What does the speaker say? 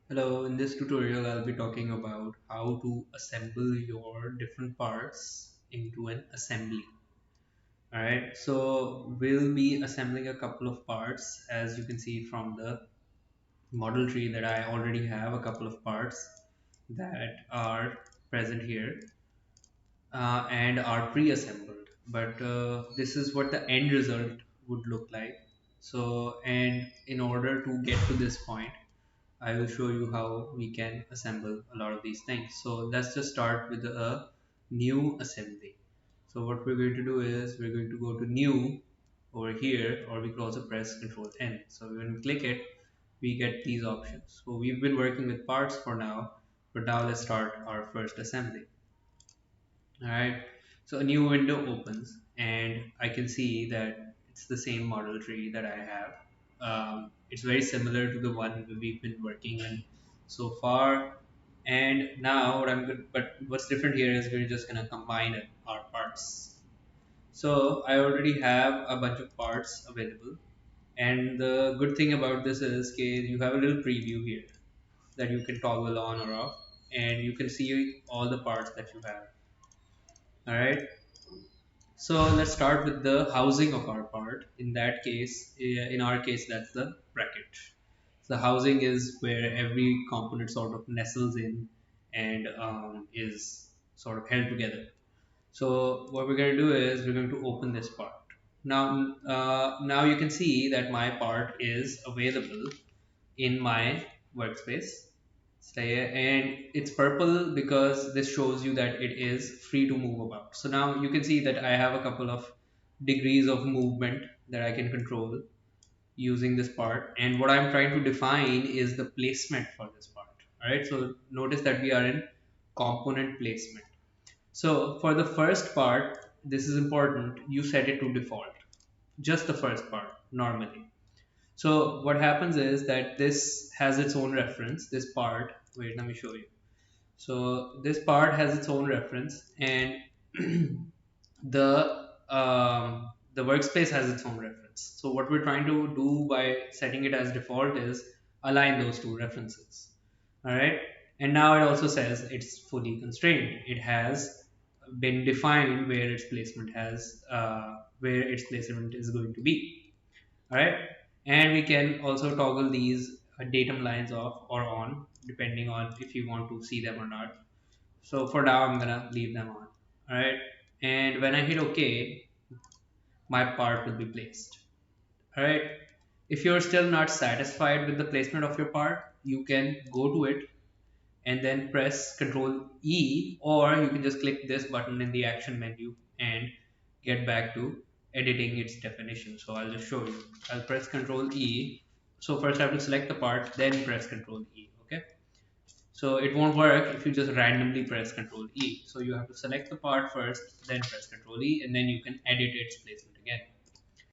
Hello, in this tutorial I'll be talking about how to assemble your different parts into an assembly. Alright, so we'll be assembling a couple of parts. As you can see from the model tree that I already have a couple of parts that are present here and are pre-assembled. But this is what the end result would look like. So, and in order to get to this point, I will show you how we can assemble a lot of these things. So let's just start with a new assembly. So what we're going to do is we're going to go to new over here, or we can also press Ctrl N. So when we click it, we get these options. So we've been working with parts for now, but now let's start our first assembly. Alright, so a new window opens and I can see that it's the same model tree that I have. It's very similar to the one we've been working on so far. And now what I'm good, but what's different here is we're just gonna combine our parts. So I already have a bunch of parts available, and the good thing about this is that you have a little preview here that you can toggle on or off, and you can see all the parts that you have. All right. So let's start with the housing of our part. In that case, in our case, that's the bracket. So the housing is where every component sort of nestles in and is sort of held together. So what we're going to do is we're going to open this part. Now you can see that my part is available in my workspace. And it's purple because this shows you that it is free to move about. So now you can see that I have a couple of degrees of movement that I can control using this part, and what I'm trying to define is the placement for this part. All right, so notice that we are in component placement. So for the first part, this is important, you set it to default, just the first part normally. So what happens is that this has its own reference. This part, wait, let me show you. So this part has its own reference, and the workspace has its own reference. So what we're trying to do by setting it as default is align those two references. All right, and now it also says it's fully constrained. It has been defined where its placement is going to be. All right, and we can also toggle these datum lines off or on depending on if you want to see them or not. So for now I'm gonna leave them on. All right, and when I hit OK, my part will be placed. All right, if you're still not satisfied with the placement of your part, you can go to it and then press Ctrl E, or you can just click this button in the action menu and get back to editing its definition. So I'll just show you. I'll press Ctrl E. So first I have to select the part, then press Ctrl E. Okay. So it won't work if you just randomly press Ctrl E. So you have to select the part first, then press Ctrl E, and then you can edit its placement